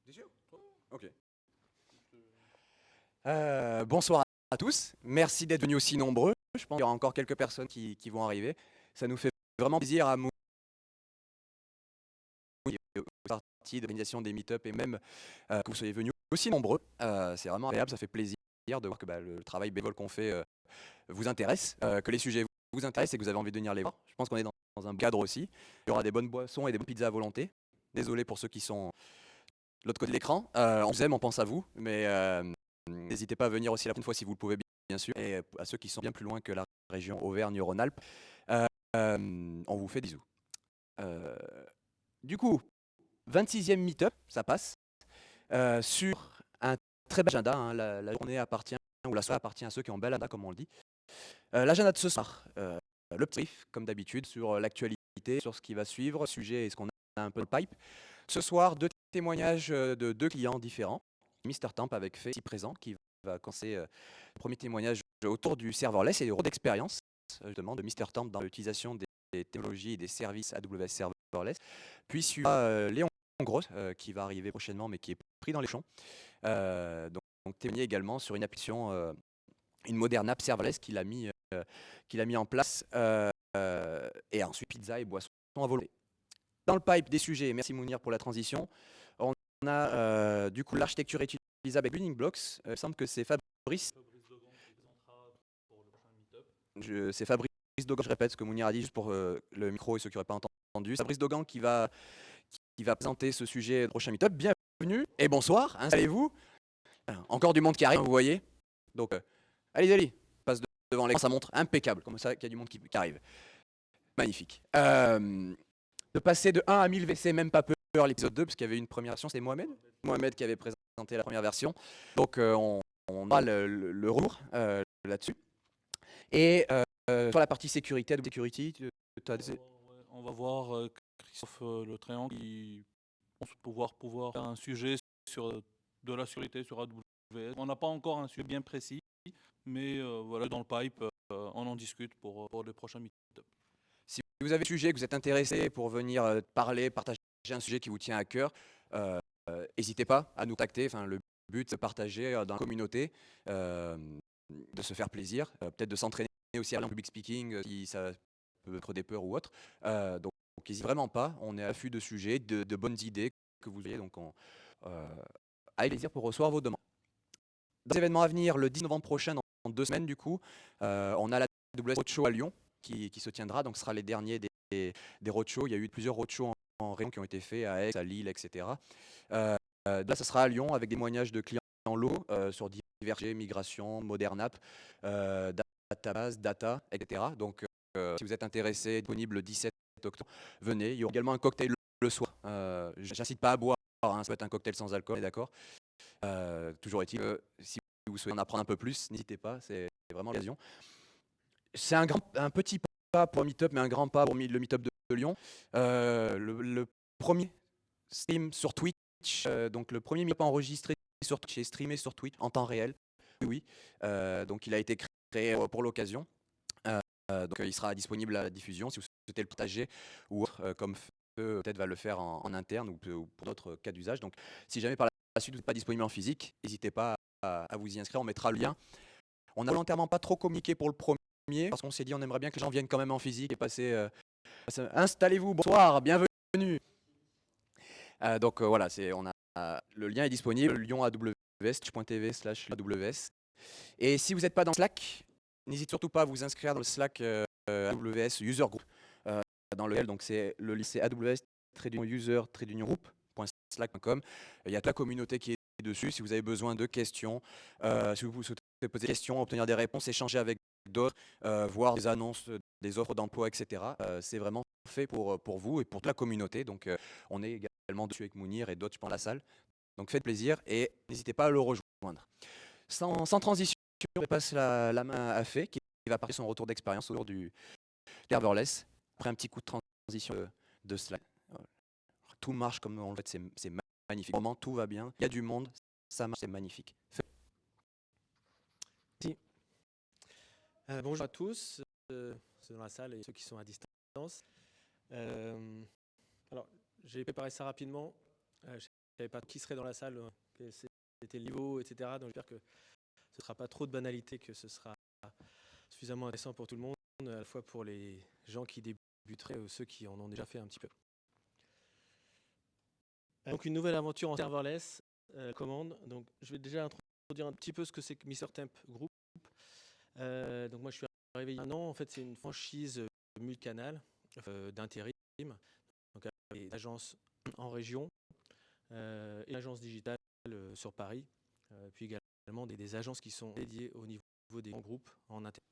T'es sûr? Ok. Bonsoir à tous. Merci d'être venus aussi nombreux. Je pense qu'il y aura encore quelques personnes qui vont arriver. Ça nous fait vraiment plaisir à partie de l'organisation des meet-up et même que vous soyez venus aussi nombreux. C'est vraiment agréable, ça fait plaisir de voir que le travail bénévole qu'on fait vous intéresse, que les sujets vous intéressent et que vous avez envie de venir les voir. Je pense qu'on est dans un cadre aussi. Il y aura des bonnes boissons et des bonnes pizzas à volonté. Désolé pour ceux qui sont de l'autre côté de l'écran. On vous aime, on pense à vous, mais n'hésitez pas à venir aussi la prochaine fois si vous le pouvez, bien sûr. Et à ceux qui sont bien plus loin que la région Auvergne-Rhône-Alpes, on vous fait des bisous. Du coup, 26e meet-up, ça passe, sur un très bel agenda. Hein, la journée appartient, ou la soirée appartient à ceux qui ont un bel agenda, comme on le dit. L'agenda de ce soir, le petit brief, comme d'habitude, sur l'actualité, sur ce qui va suivre, sujet et ce qu'on a un peu de pipe. Ce soir, deux témoignages de deux clients différents. Mister Temp avec Faye ici présent, qui va commencer le premier témoignage autour du serverless et du rôle d'expérience justement de Mister Temp dans l'utilisation des technologies et des services AWS serverless. Puis suivra Léon Gross, qui va arriver prochainement, mais qui est pris dans les champs. Donc témoigner également sur une application, une moderne app serverless qu'il a mis en place. Et ensuite, pizza et boissons à volonté. Dans le pipe des sujets, merci Mounir pour la transition, on a du coup l'architecture utilisable avec Building Blocks. Il me semble que c'est Fabrice. C'est Fabrice Dogan, je répète ce que Mounir a dit juste pour le micro et ceux qui n'auraient pas entendu. C'est Fabrice Dogan qui va présenter ce sujet au prochain meet-up. Bienvenue et bonsoir, installez-vous. Encore du monde qui arrive, vous voyez. Donc, allez, passe devant l'écran, ça montre impeccable, comme ça qu'il y a du monde qui arrive. Magnifique. De passer de 1 à 1000 VC, même pas peur, l'épisode 2, parce qu'il y avait une première version, c'était Mohamed qui avait présenté la première version. Donc on aura le retour là-dessus. Et sur la partie sécurité, on va voir Christophe Le Tréant qui pense pouvoir faire un sujet sur de la sécurité sur AWS. On n'a pas encore un sujet bien précis, mais voilà, dans le pipe, on en discute pour les prochains meet-up. Si vous avez un sujet que vous êtes intéressé pour venir parler, partager un sujet qui vous tient à cœur, n'hésitez pas à nous contacter. Enfin, le but, c'est de partager dans la communauté, de se faire plaisir, peut-être de s'entraîner aussi à en public speaking si ça peut être des peurs ou autre. Donc n'hésitez vraiment pas. On est à l'affût de sujets, de bonnes idées que vous ayez. Donc, avec plaisir pour recevoir vos demandes. Dans les événements à venir, le 10 novembre prochain, dans 2 semaines, du coup, on a la AWS Roadshow à Lyon qui se tiendra. Donc, ce sera les derniers des roadshows. Il y a eu plusieurs roadshows en région qui ont été faits à Aix, à Lille, etc. Là, ça sera à Lyon avec des témoignages de clients en lot sur divers sujets, migration, modern app, database, data, etc. Donc, si vous êtes intéressé, disponible le 17 octobre, venez. Il y aura également un cocktail le soir. J'incite pas à boire, hein, ça peut être un cocktail sans alcool, d'accord. Toujours est-il que si vous souhaitez en apprendre un peu plus, n'hésitez pas, c'est vraiment l'occasion. C'est un petit pas pour le meet-up, mais un grand pas pour le meet-up de Lyon. Le premier stream sur Twitch, donc le premier meet-up enregistré sur Twitch et streamé sur Twitch en temps réel. Oui. Donc il a été créé pour l'occasion. Donc il sera disponible à la diffusion si vous souhaitez le partager ou autre, comme peut-être va le faire en interne ou pour d'autres cas d'usage. Donc si jamais par la suite vous n'êtes pas disponible en physique, n'histez pas à vous y inscrire, on mettra le lien. On n'a volontairement pas trop communiqué pour le premier parce qu'on s'est dit on aimerait bien que les gens viennent quand même en physique et passer. Installez-vous, bonsoir, bienvenue. Donc voilà, le lien est disponible, Lyon AWS, twitch.tv/AWS. Et si vous n'êtes pas dans Slack, n'hésitez surtout pas à vous inscrire dans le Slack AWS User Group, dans lequel donc c'est le lycée AWS-user-group.slack.com. Il y a toute la communauté qui est dessus. Si vous avez besoin de questions, si vous souhaitez poser des questions, obtenir des réponses, échanger avec d'autres, voir des annonces, des offres d'emploi, etc. C'est vraiment fait pour vous et pour toute la communauté. Donc on est également dessus avec Mounir et d'autres, je pense, dans la salle. Donc faites plaisir et n'hésitez pas à le rejoindre. Sans transition, je passe la main à Faye qui va parler son retour d'expérience autour du serverless. Après un petit coup de transition de Slack. Tout marche comme on le fait, c'est magnifique. Au moment, tout va bien, il y a du monde, ça marche, c'est magnifique. Merci. Bonjour à tous, ceux dans la salle et ceux qui sont à distance. Alors, j'ai préparé ça rapidement. Je ne savais pas qui serait dans la salle, quel c'était le niveau, etc. Donc j'espère que ce ne sera pas trop de banalité, que ce sera suffisamment intéressant pour tout le monde, à la fois pour les gens qui débuteraient ou ceux qui en ont déjà fait un petit peu. Donc une nouvelle aventure en serverless, commande. Donc je vais déjà introduire un petit peu ce que c'est que MrTemp Group. Donc moi je suis arrivé il y a un an. En fait c'est une franchise multicanal d'intérim, donc avec des agences en région et l'agence digitale sur Paris, puis également des agences qui sont dédiées au niveau des grands groupes en interne.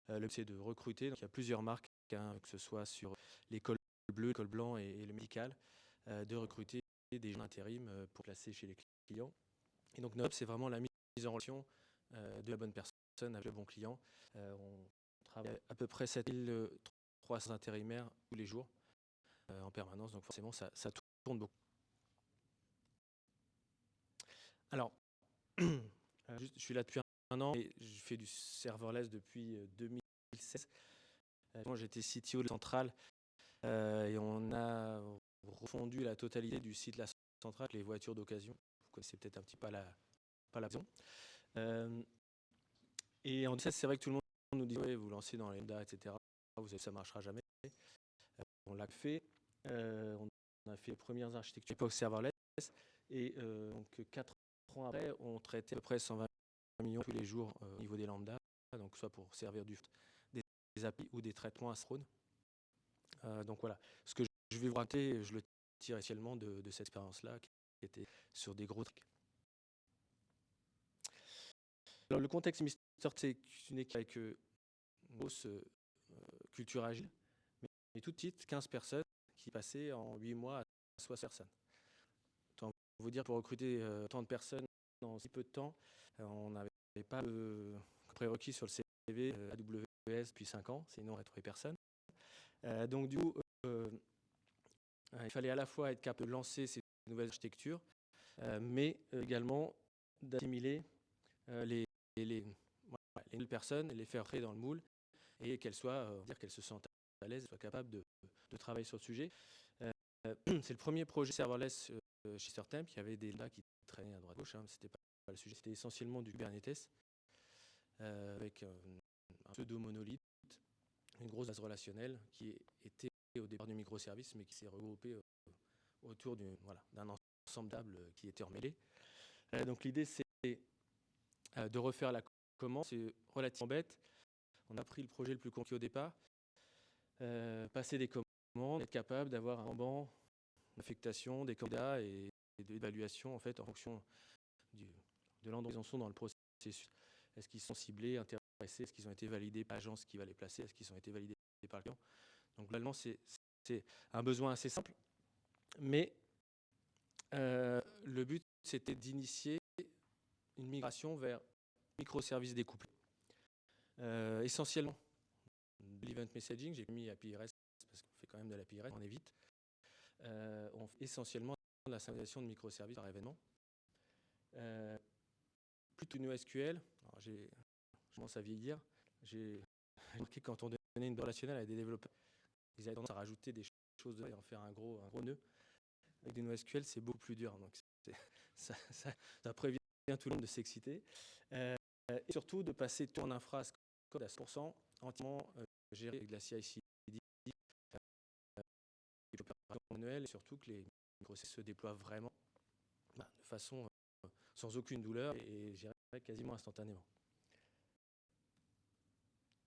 Le but c'est de recruter, donc il y a plusieurs marques, que ce soit sur les cols bleus, les cols blancs et le médical, de recruter des gens d'intérim pour placer chez les clients. Et donc notre c'est vraiment la mise en relation de la bonne personne avec le bon client. On travaille à peu près 7300 intérimaires tous les jours en permanence, donc forcément ça tourne beaucoup. Alors, je suis là depuis un an et je fais du serverless depuis 2016. Moi, j'étais CTO de la centrale et on a refondu la totalité du site de la centrale avec les voitures d'occasion. Vous connaissez peut-être un petit peu pas la raison. Et en 2016, c'est vrai que tout le monde nous dit ouais, vous lancez dans les lambda, etc. Vous savez, ça ne marchera jamais. On l'a fait. On a fait les premières architectures époque serverless et donc 4 ans après, on traitait à peu près 120 millions tous les jours au niveau des lambda, donc soit pour servir des API ou des traitements asynchrones. Donc voilà, ce que je vais vous raconter, je le tire essentiellement de cette expérience-là qui était sur des gros trucs. Alors le contexte MrTemp, c'est une équipe avec une grosse culture agile, mais toute petite, 15 personnes qui passaient en 8 mois à 60 personnes. Autant vous dire, pour recruter tant de personnes dans si peu de temps, on n'avait pas de prérequis sur le CV AWS depuis 5 ans, sinon on n'aurait trouvé personne. Donc du coup, il fallait à la fois être capable de lancer ces nouvelles architectures, mais également d'assimiler les nouvelles personnes, les faire entrer dans le moule et qu'elles se sentent à l'aise, soient capables de travailler sur le sujet. C'est le premier projet serverless chez MrTemp. Il y avait des lambda qui traînaient à droite à gauche, hein, c'était pas le sujet, c'était essentiellement du Kubernetes avec un pseudo-monolithe, une grosse base relationnelle qui était au départ du microservice mais qui s'est regroupée autour d'un ensemble tables qui était emmêlé. Donc l'idée c'est de refaire la commande, c'est relativement bête. On a pris le projet le plus compliqué au départ, passer des commandes, être capable d'avoir un banc d'affectation des candidats et d'évaluation en fait en fonction de l'endroit où ils en sont dans le processus. Est-ce qu'ils sont ciblés, intéressés, est-ce qu'ils ont été validés par l'agence qui va les placer, est-ce qu'ils ont été validés par le client. Donc globalement c'est un besoin assez simple, mais le but c'était d'initier une migration vers microservices découplés. Essentiellement de l'event messaging, j'ai mis API REST parce qu'on fait quand même de l'API REST, on évite. On fait essentiellement de la synchronisation de microservices par événement. Plutôt NoSQL, alors je commence à vieillir, j'ai remarqué que quand on donnait une relationnelle à des développeurs, ils avaient tendance à rajouter des choses et en faire un gros nœud. Avec des NoSQL, c'est beaucoup plus dur, donc ça prévient tout le monde de s'exciter. Et surtout de passer tout en infra code à 100% entièrement géré avec de la CI/CD manuel, et surtout que les microservices se déploient vraiment de façon sans aucune douleur et géré quasiment instantanément.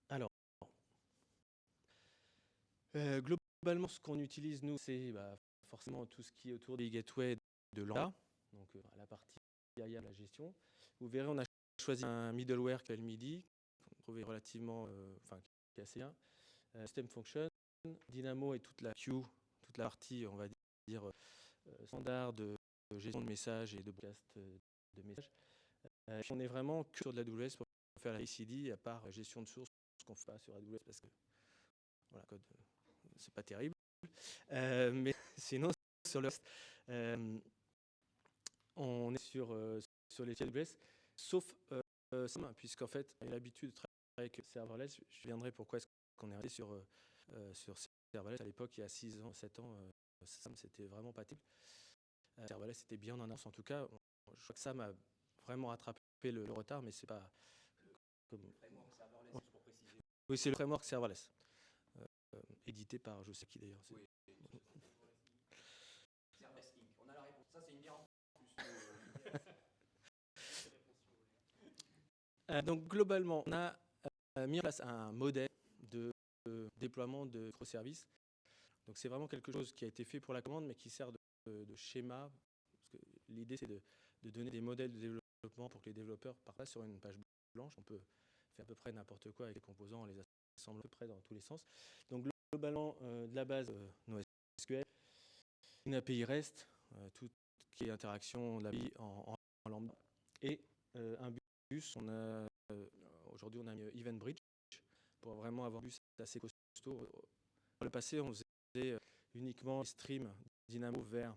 Alors, globalement, ce qu'on utilise nous, c'est forcément tout ce qui est autour des gateways de lambda, donc la partie derrière la gestion. Vous verrez, on a choisi un middleware qui s'appelle MIDI, qu'on trouvait relativement, qui est assez bien. System Function, Dynamo et toute la queue, toute la partie, on va dire, standard de gestion de messages et de broadcast de messages. Puis on est vraiment que sur de l'AWS pour faire la ICD, à part gestion de source, ce qu'on ne fait pas sur AWS parce que voilà, code, c'est pas terrible. Mais sinon, sur le reste, on est sur les AWS, sauf puisqu'en fait, on a l'habitude de travailler avec serverless. Je viendrai pourquoi est-ce qu'on est resté sur serverless à l'époque, il y a 6 ans, 7 ans, c'était vraiment pas terrible. Serverless c'était bien en avance en tout cas. Je crois que ça m'a vraiment rattrapé le retard, mais c'est pas comme. Oui, c'est le framework serverless, édité par je sais qui d'ailleurs. Oui. Serverless Inc. On a la réponse. Ça, c'est une bière en plus. Donc globalement, on a mis en place un modèle de déploiement de microservices. Donc c'est vraiment quelque chose qui a été fait pour la commande, mais qui sert de schéma. Parce que l'idée, c'est de donner des modèles de développement pour que les développeurs partent pas sur une page blanche. On peut faire à peu près n'importe quoi avec les composants, on les assemble à peu près dans tous les sens. Donc globalement, de la base, NoSQL, une API REST, tout qui est interaction de l'API en lambda, et un bus. Aujourd'hui, on a mis EventBridge pour vraiment avoir un bus assez costaud. Dans le passé, on faisait uniquement les streams Dynamo vers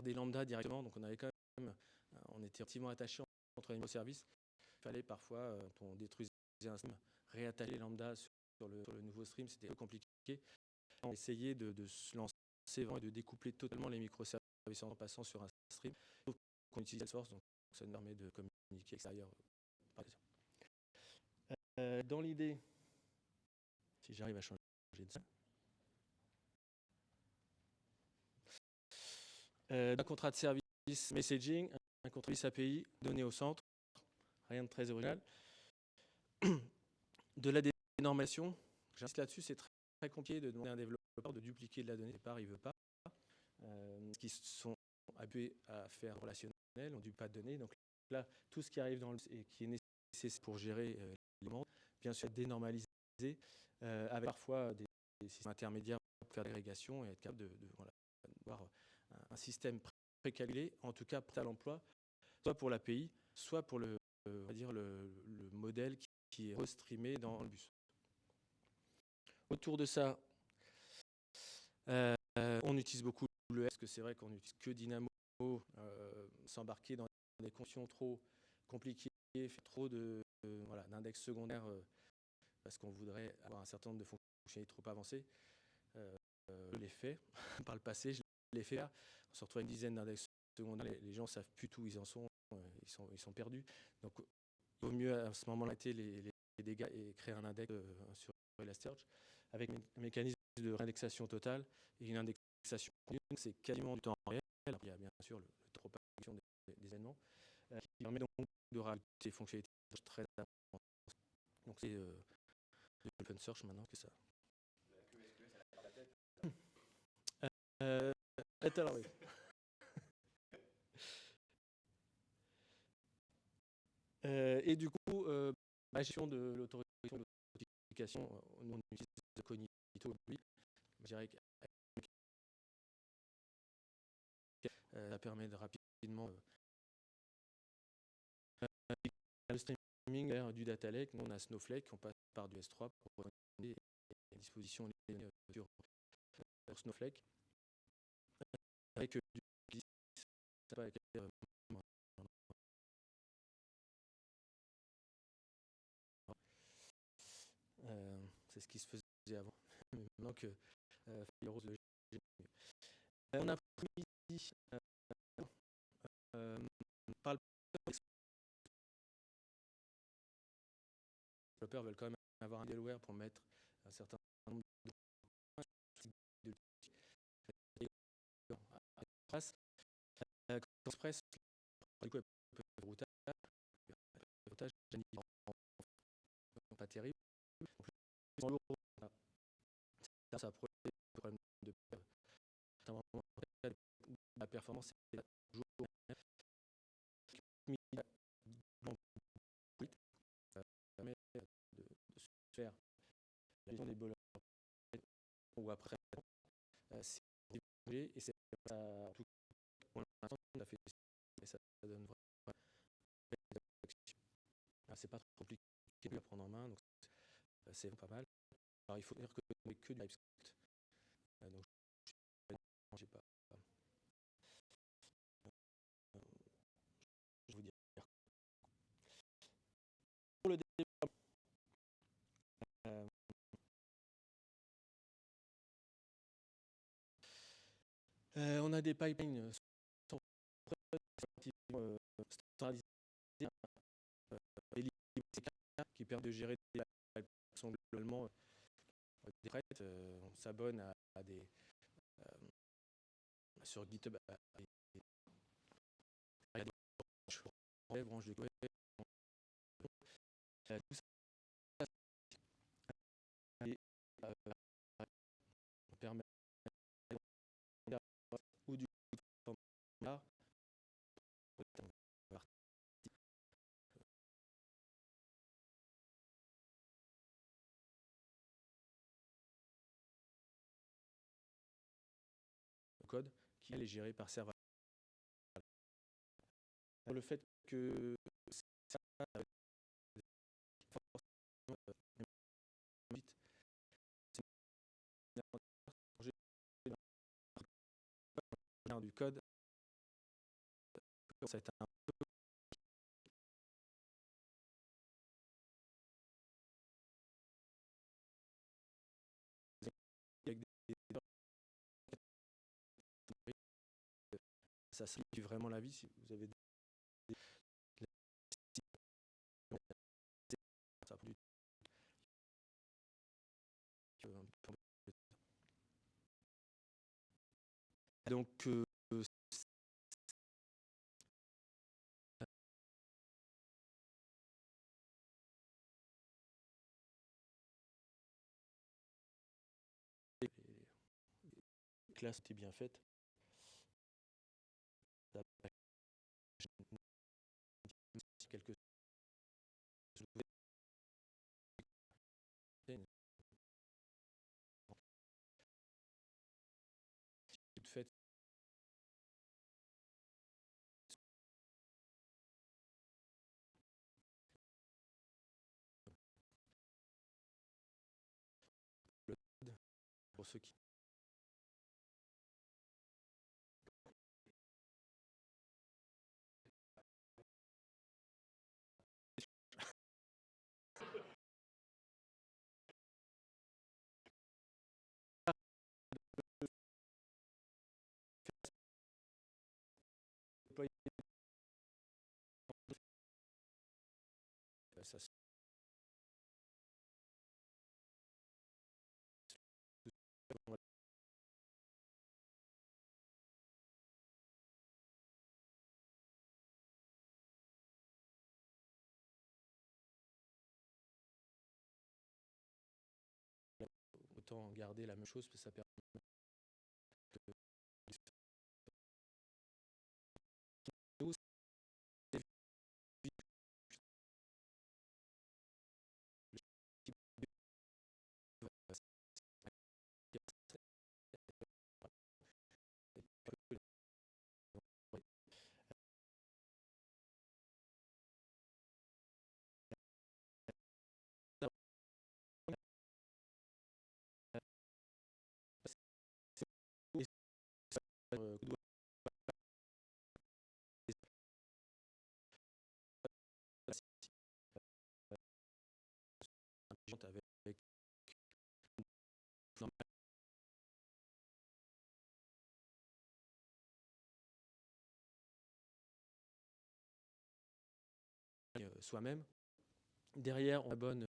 des lambdas directement. Donc on avait quand même, on était relativement attaché entre les microservices. Il fallait parfois, quand on détruisait un stream, réattacher les lambdas sur le nouveau stream. C'était peu compliqué. On essayait de se lancer vraiment et de découpler totalement les microservices en passant sur un stream. Donc on utilise Salesforce, donc ça nous permet de communiquer extérieur. Dans l'idée, si j'arrive à changer de ça. Un contrat de service messaging, un contrat de service API, données au centre, rien de très original. De la dénormalisation, j'insiste là-dessus, c'est très compliqué de demander à un développeur de dupliquer de la donnée. Départ, il ne veut pas. Qui sont habitués à faire relationnel, on ne duplique pas de données. Donc là, tout ce qui arrive dans et qui est nécessaire pour gérer les demandes, bien sûr dénormalisé, avec parfois des systèmes intermédiaires pour faire l'agrégation et être capable d'avoir un système précalculé, en tout cas à l'emploi, soit pour l'API, soit pour le modèle qui est restreamé dans le bus. Autour de ça, on utilise beaucoup le parce que c'est vrai qu'on n'utilise que Dynamo, s'embarquer dans des conditions trop compliquées, faire trop d'index secondaires parce qu'on voudrait avoir un certain nombre de fonctionnalités trop avancées. Je l'ai fait par le passé, je l'ai fait là. On se retrouve avec une dizaine d'index secondaires, les gens ne savent plus où ils en sont, ils sont perdus. Donc il vaut mieux à ce moment-là arrêter les dégâts et créer un index sur Elasticsearch avec un mécanisme de réindexation totale et une indexation continue, c'est quasiment du temps réel. Alors, il y a bien sûr le propagation des événements qui permet donc de rajouter des fonctionnalités très importantes. Donc c'est l'open search maintenant que ça. Alors oui. Et du coup, la gestion de l'autorisation de notification, nous on utilise Cognito, oui. Je dirais que ça permet de rapidement le streaming du data lake. Nous on a Snowflake, on passe par du S3 pour donner à disposition les données sur Snowflake. Avec du c'est ce qui se faisait avant. Maintenant que Firehouse le on a pris ici par le les développeurs veulent quand même avoir un middleware pour mettre un certain nombre de traces. Express, du coup, routage pas terrible. Ça pose des problèmes de la performance est toujours permet de se faire la gestion des boleurs ou après c'est et c'est ça tout pour l'instant on a fait mais ça donne vraiment c'est pas trop compliqué à prendre en main donc c'est pas mal. Alors il faut dire que on met que du TypeScript donc j'ai pas je vous dire pour le développement on a des pipelines standardisés qui permettent de gérer des pipelines qui sont globalement des prêtes. On s'abonne à des sur GitHub à des branches de code. Tout ça permet ou du format code qui est géré par serveur. Le fait que ça du code, ça va être un peu avec ça simplifie vraiment la vie si vous avez ça prend du donc les classes étaient bien faites. Quelques fait pour ceux qui ça autant garder la même chose parce que ça permet avec soi-même. Derrière, on abonne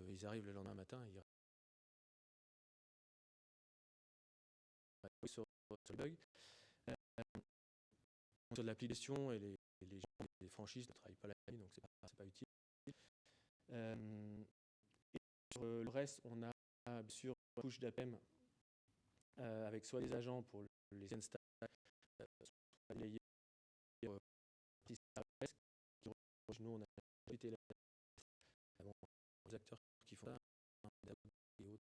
ils arrivent le lendemain matin, ils sur le bug. Sur l'application et les franchises ne travaillent pas la nuit, donc c'est pas utile. Et sur le reste, on a bien sûr une couche d'APM avec soit des agents pour les installer, soit les nous on a les acteurs qui font ça, et autres.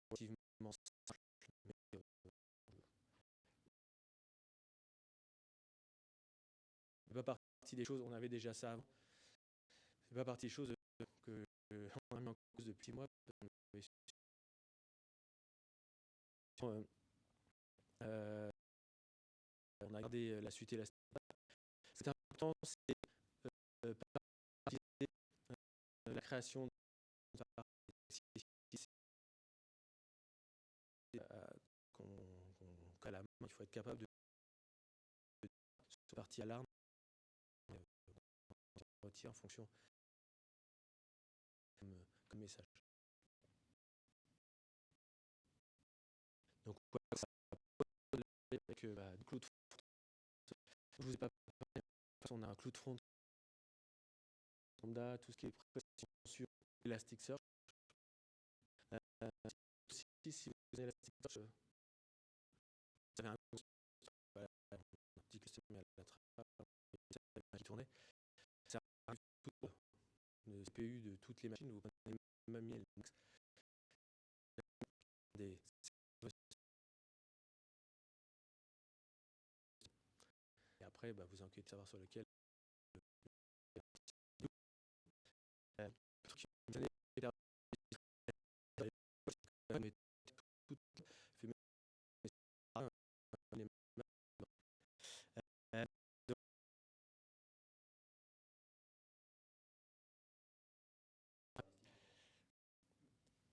Relativement simple, mais c'est pas partie des choses, on avait déjà ça avant. C'est pas partie des choses que on a mis en cause depuis 6 mois. euh, on a gardé la suite et la stabilité. Ce qui est important, c'est participer la création qu'à la main, il faut être capable de se partir à l'arme, retirer en fonction comme message. Donc voilà, ça avec du clou de front. Je vous ai pas parlé, on a un clou de front, lambda, tout ce qui est pression sur Elasticsearch. Aussi, si vous avez Elasticsearch, vous avez un petit custom à la trappe qui tournait. Ça arrive tout le CPU de toutes les machines. Vous prenez même Linux. Et après, vous enquêtez de savoir sur lequel.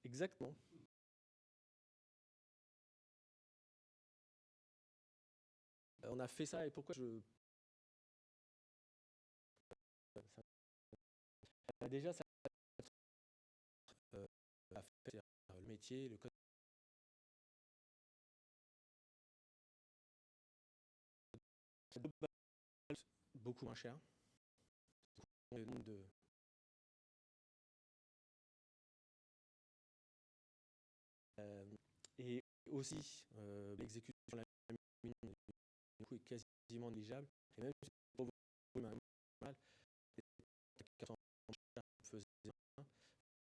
Exactement. On a fait ça et pourquoi déjà ça a fait le métier, le code beaucoup moins cher. Le nombre de et aussi l'exécution de la mine du coup est quasiment négligeable et même si pour vous mal faisait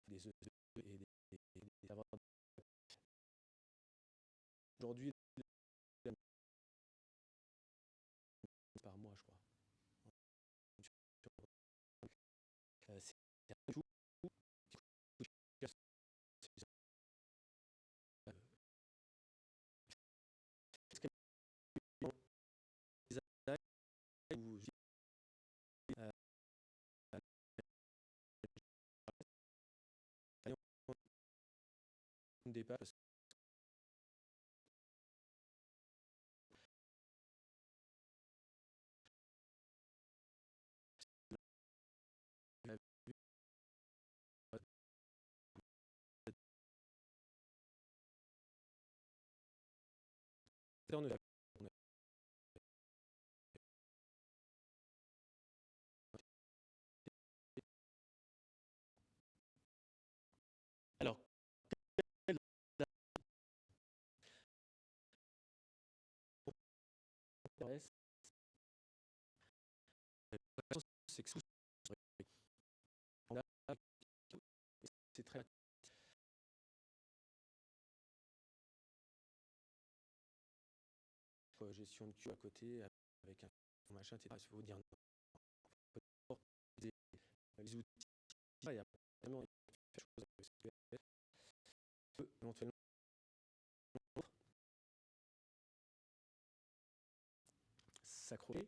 des œufs et des serveurs aujourd'hui par mois je crois. C'est tout départ parce que alors c'est que c'est très gestion de queue à côté avec un machin, etc. Il faut dire non. Les outils, il y a vraiment des choses éventuellement s'accrocher.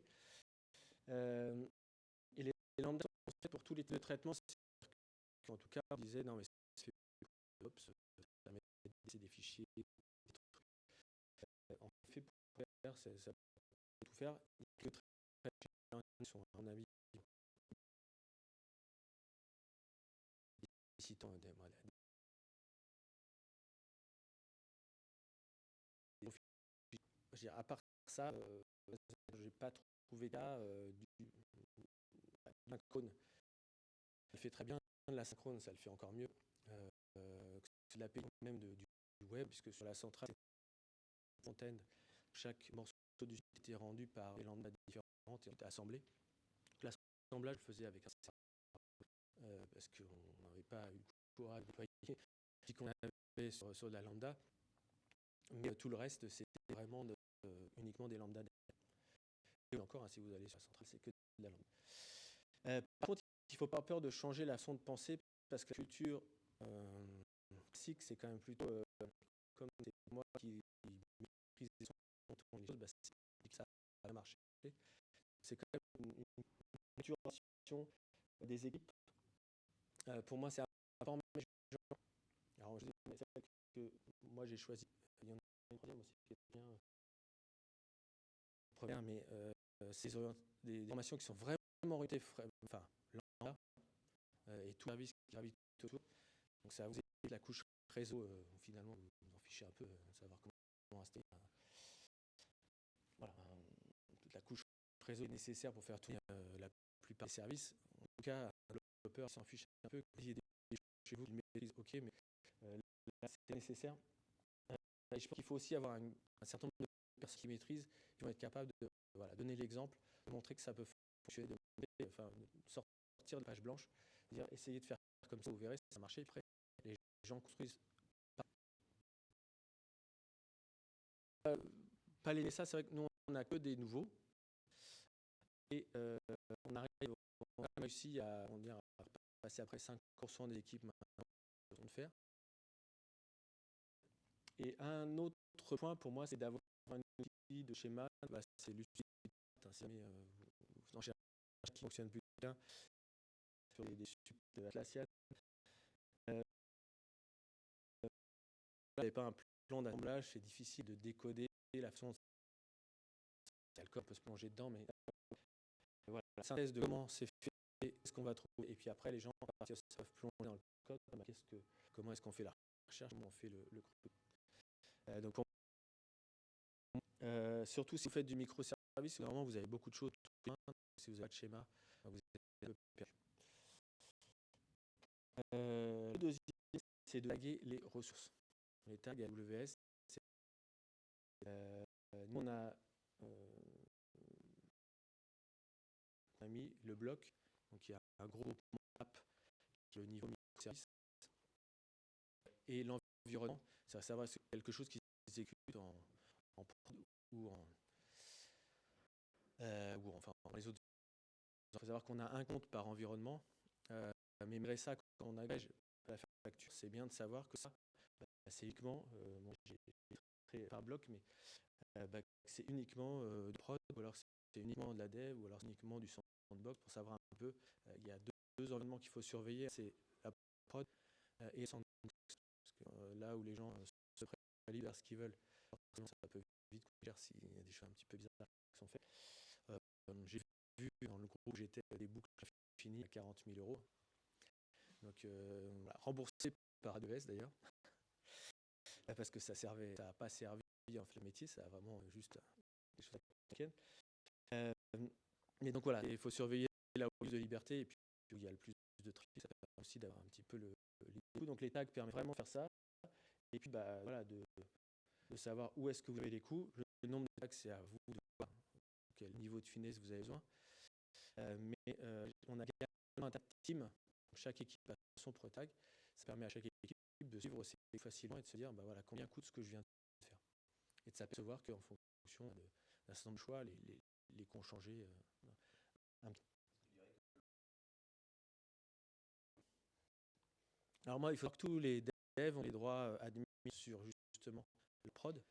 Et les lambda sont faits pour tous les types de traitements. En tout cas, on disait non mais c'est ça met des fichiers, des trucs. En fait, pour faire, ça peut tout faire. Il y a que très sont à mon avis citant des malades. À part ça, j'ai pas trouvé cas du synchrone. Elle fait très bien la synchrone, ça le fait encore mieux. C'est de l'API même du web, puisque sur la centrale front-end, chaque morceau du site était rendu par des lambdas différentes et était assemblé. L'assemblage faisait avec un parce qu'on n'avait pas eu le courage de déployer qu'on avait sur la lambda, mais tout le reste c'était vraiment uniquement des lambdas. Et encore, si vous allez sur la centrale, c'est que de la lambda. Par contre, il ne faut pas avoir peur de changer la façon de penser parce que la culture classique, c'est quand même plutôt comme c'est moi qui maîtrise les choses, bah, c'est que ça va marcher. C'est quand même une structuration des équipes. Pour moi, c'est important. Alors, je dis, mais celle que moi j'ai choisi, il y en a une troisième aussi qui est bien première, mais c'est des formations qui sont vraiment orientées, enfin, lambda, et tout service qui gravite autour. Donc ça vous évite la couche réseau, où finalement vous vous en fichez un peu, savoir comment installer. Voilà, toute la couche réseau est nécessaire pour faire tourner la plupart des services. En tout cas, un développeur s'en fiche un peu. Il y a des choses chez vous qui maîtrisent, ok, mais là c'est nécessaire. Et je pense qu'il faut aussi avoir un certain nombre de personnes qui maîtrisent, qui vont être capables de donner l'exemple, de montrer que ça peut fonctionner, enfin, sortir de page blanche, dire essayez de faire comme ça, vous verrez, ça marche. Après, les gens construisent pas les ça, c'est vrai que nous on n'a que des nouveaux et on a réussi à passer après 5% des équipes maintenant de faire. Et un autre point pour moi, c'est d'avoir un outil de schéma, c'est l'utilité. Si jamais vous en cherchez un qui fonctionne plus bien sur des suites Atlassian, vous n'avez pas un plan d'assemblage, c'est difficile de décoder la façon dont le code peut se plonger dedans, mais voilà, la synthèse de comment c'est fait, ce qu'on va trouver, et puis après les gens peuvent plonger dans le code, comment est-ce qu'on fait la recherche, comment on fait le groupe. Donc pour surtout si vous faites du microservice, vraiment vous avez beaucoup de choses. Si vous avez pas de schéma, vous êtes un peu perdu. Le deuxième, c'est de taguer les ressources. Les tags AWS, nous on a mis le bloc, donc il y a un gros map qui est le niveau microservice, et l'environnement, ça va c'est quelque chose qui s'exécute en prod ou enfin dans les autres. Il faut savoir qu'on a un compte par environnement, mais malgré ça, quand on agrège la facture, c'est bien de savoir que ça, c'est uniquement, j'ai fait par bloc, mais c'est uniquement de prod, ou alors c'est uniquement de la dev, ou alors c'est uniquement du sandbox, pour savoir un peu. Il y a deux environnements qu'il faut surveiller, c'est la prod et le sandbox. Parce que là où les gens se prévalent vers ce qu'ils veulent, ça peut vite couper s'il y a des choses un petit peu bizarres qui sont faites. J'ai vu dans le groupe où j'étais des boucles finies à 40 000 €. Donc remboursé par AWS d'ailleurs, parce que ça n'a pas servi en fait le métier, ça a vraiment juste des choses américaines. Mais donc voilà, il faut surveiller là où il y a plus de liberté et puis où il y a le plus de tri, ça permet aussi d'avoir un petit peu le coût. Donc les tags permettent vraiment de faire ça. Et puis voilà, de savoir où est-ce que vous avez les coûts. Le nombre de tags, c'est à vous de voir quel niveau de finesse vous avez besoin. Mais on a également un tag team. Chaque équipe a son pro tag. Ça permet à chaque équipe de suivre aussi facilement et de se dire voilà, combien coûte ce que je viens de faire. Et de s'apercevoir qu'en fonction d'un certain nombre de choix, les comptes ont changé un petit peu. Alors moi, il faut que tous les devs ont les droits admis sur justement le prod.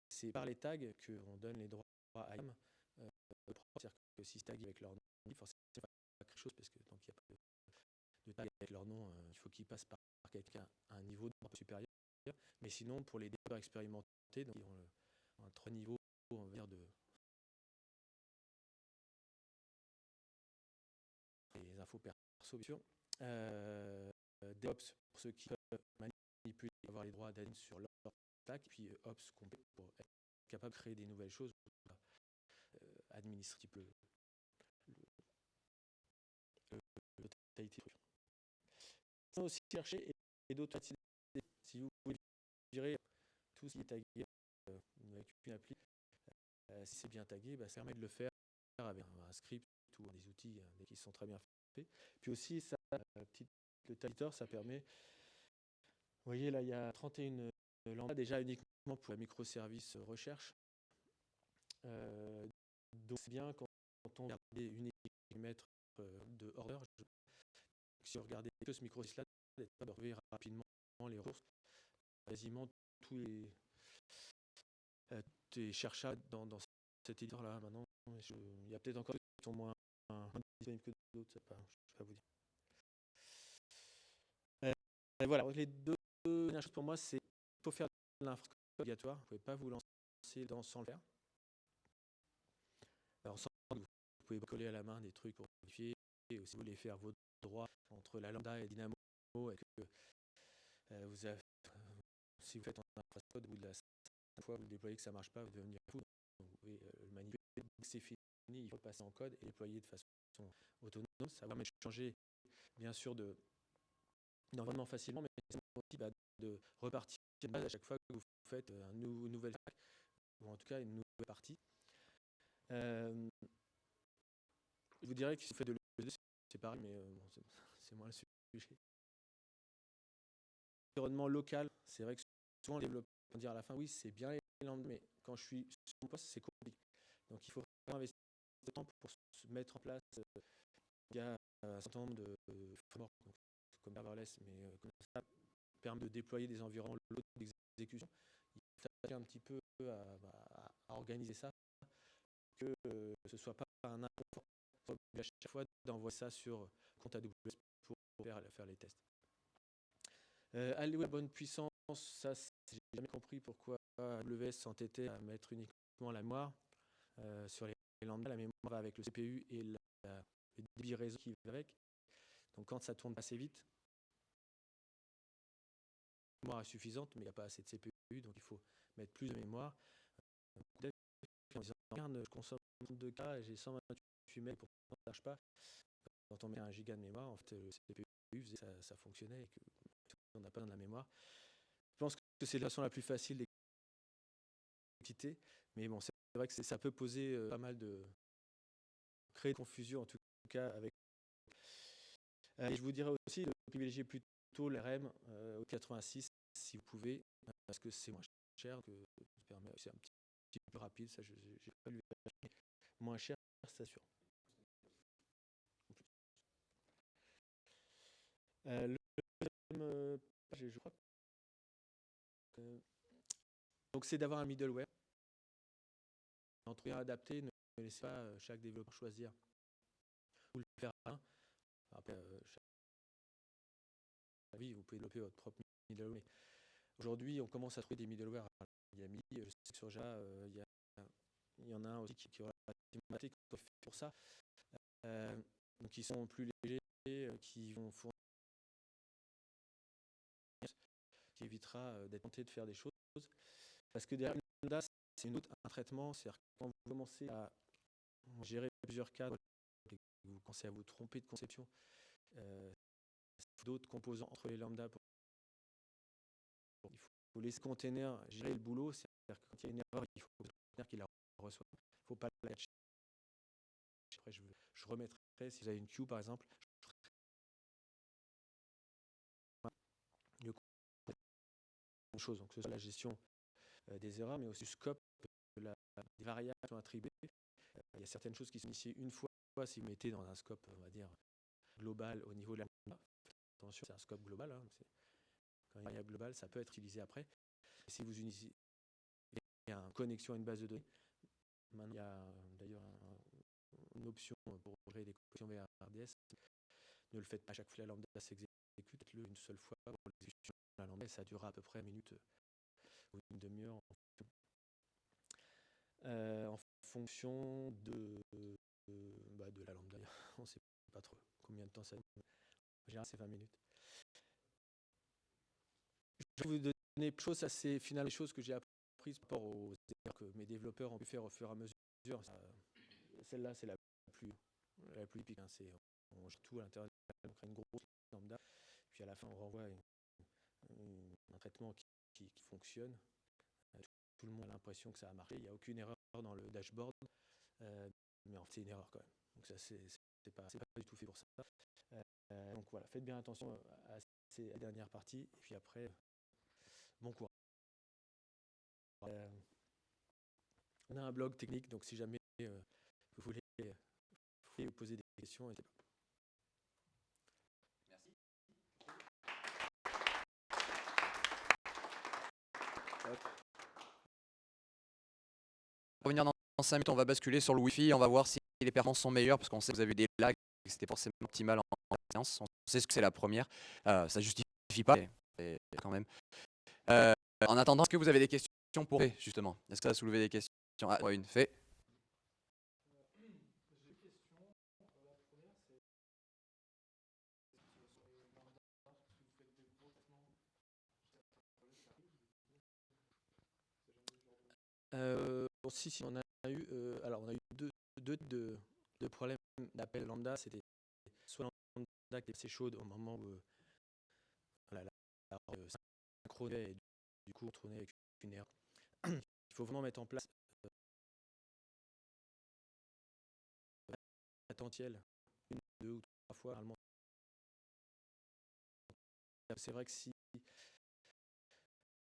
C'est par les tags qu'on donne les droits à IAM. C'est-à-dire que si c'est tagué avec leur nom, forcément, c'est pas quelque chose parce que tant qu'il n'y a pas de tag avec leur nom, il faut qu'ils passent par quelqu'un à un niveau un peu supérieur. Mais sinon, pour les développeurs expérimentés, donc, qui ont un 3 niveaux, on va dire, de les infos perso, bien sûr. DevOps, pour ceux qui peuvent manipuler, avoir les droits d'admin sur leur stack, puis Ops complet pour être capable de créer des nouvelles choses, administrer un petit peu le totalité. On va aussi chercher et d'autres activités. Si vous voulez gérer tout ce qui est tagué avec une appli, si c'est bien tagué, ça permet de le faire avec un script ou des outils qui sont très bien faits. Puis aussi, ça, le tagueur, ça permet. Vous voyez, là, il y a 31 lambda déjà uniquement pour la microservice recherche. Donc, c'est bien quand on regarde uniquement mettre de order. Si vous regardez que ce microservice-là, vous pouvez rapidement les ressources. Quasiment tout est cherchable dans cet éditeur-là. Maintenant, il y a peut-être encore des qui sont moins disponibles que d'autres, je ne sais pas vous dire. Et voilà, les deux dernières choses pour moi, c'est qu'il faut faire de l'infrastructure obligatoire. Vous ne pouvez pas vous lancer sans le faire. Alors, vous pouvez coller à la main des trucs pour vérifier, ou si vous voulez faire vos droits entre la lambda et Dynamo, et que si vous faites en infrastructure, au bout de la 5 fois vous le déployez que ça ne marche pas, vous devez venir fou. Donc, vous pouvez le manipuler. Dès que c'est fini, il faut passer en code et déployer de façon autonome. Ça va permettre de changer, bien sûr, d'environnement facilement, mais ça permet aussi de repartir de base à chaque fois que vous faites un nouvel stack, ou en tout cas une nouvelle partie. Je vous dirais que si vous faites de l'E2, c'est pareil, mais bon, c'est moins le sujet. L'environnement local, c'est vrai que souvent les développeurs vont dire à la fin, oui, c'est bien les lambda, mais quand je suis sur mon poste, c'est compliqué. Donc il faut vraiment investir du temps pour se mettre en place. Il y a un certain nombre de frameworks comme serverless, mais comme ça permet de déployer des environnements d'exécution. Il faut s'attacher un petit peu à organiser ça, que ce ne soit pas un inconfort à chaque fois d'envoyer ça sur compte AWS pour faire les tests. Allouer la bonne puissance, ça, j'ai jamais compris pourquoi AWS s'entêtait à mettre uniquement la mémoire sur les lambda. La mémoire va avec le CPU et le débit réseau qui va avec. Donc quand ça tourne assez vite, la mémoire est suffisante, mais il n'y a pas assez de CPU, donc il faut mettre plus de mémoire. En disant, regarde, je consomme 32K et j'ai 128 MB, pourtant ça ne marche pas. Quand on met 1 giga de mémoire, en fait, le CPU faisait que ça fonctionnait et qu'on n'a pas besoin de la mémoire. Je pense que c'est la façon la plus facile d'exciter, mais bon, c'est vrai que ça peut poser pas mal créer de confusion, en tout cas avec. Et je vous dirais aussi de privilégier plutôt l'RM au 86 si vous pouvez, parce que c'est moins cher, c'est un petit peu plus rapide, ça j'ai pas lu moins cher, c'est sûr. Le deuxième page, je crois que donc c'est d'avoir un middleware. En trouver un adapté, ne laissez pas chaque développeur choisir ou le faire à un. Après, vous pouvez développer votre propre middleware. Mais aujourd'hui, on commence à trouver des middleware. Il y a MIDI, je sais que sur Java, il y en a un aussi qui aura fait pour ça. Donc, qui sont plus légers, qui vont fournir, qui évitera d'être tenté de faire des choses. Parce que derrière Lambda, c'est un traitement. C'est-à-dire que quand vous commencez à gérer plusieurs cadres, et que vous commencez à vous tromper de conception, d'autres composants entre les lambda. Il faut laisser le container gérer le boulot. C'est-à-dire que quand il y a une erreur, il faut que le container qui la reçoive. Il ne faut pas la catcher. Après, je remettrai, si vous avez une queue par exemple, une chose, donc que ce soit la gestion des erreurs, mais aussi le scope des variables qui sont attribuées. Il y a certaines choses qui sont initiées une fois si vous mettez dans un scope, on va dire, global au niveau de la lambda. Attention, c'est un scope global. Quand il y a une variable globale, ça peut être utilisé après. Et si vous initiez une connexion à une base de données, maintenant il y a d'ailleurs une option pour créer des connexions vers RDS. Ne le faites pas à chaque fois que la lambda s'exécute, faites-le une seule fois pour l'exécution de la lambda et ça durera à peu près 1 minute ou une demi-heure en fonction de la lambda. On ne sait pas trop combien de temps ça dure. En général, c'est 20 minutes. Je vais vous donner des choses assez finales, des choses que j'ai apprises par rapport aux erreurs que mes développeurs ont pu faire au fur et à mesure. Celle-là, c'est la plus typique. On gère tout à l'intérieur, on crée une grosse lambda, puis à la fin, on renvoie un traitement qui fonctionne. Tout le monde a l'impression que ça a marché. Il n'y a aucune erreur dans le dashboard, mais en fait, c'est une erreur quand même. Donc ça, c'est pas du tout fait pour ça. Donc voilà, faites bien attention à ces dernières parties, et puis après, bon courage. On a un blog technique, donc si jamais vous voulez vous poser des questions, n'hésitez pas. revenir dans 5 minutes, on va basculer sur le Wi-Fi, on va voir si les performances sont meilleures, parce qu'on sait que vous avez eu des lags, et que c'était forcément optimal en séance. On sait ce que c'est la première. Ça justifie pas, mais quand même. En attendant, est-ce que vous avez des questions pour Fait, justement? Est-ce que ça a soulevé des questions? Ah, ouais, une fait. Si, on a eu, alors on a eu deux de problèmes d'appel lambda. C'était soit lambda qui était assez chaude au moment où voilà, la synchronait et du coup on tournait avec une erreur. Il faut vraiment mettre en place attentiel une, deux ou trois fois. Normalement, c'est vrai que si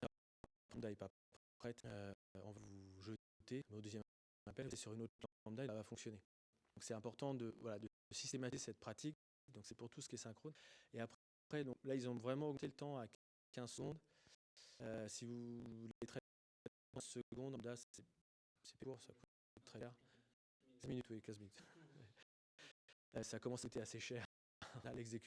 la lambda n'est pas prête, on va vous jeter, mais au deuxième appel, c'est sur une autre lambda et ça va fonctionner. Donc c'est important de systématiser cette pratique. Donc c'est pour tout ce qui est synchrone. Et après, donc là, ils ont vraiment augmenté le temps à 15 secondes. Si vous voulez traiter 15 secondes, lambda, c'est court, ça coûte très cher. 15 minutes, oui, 15 minutes. Ça commence à être assez cher à l'exécution.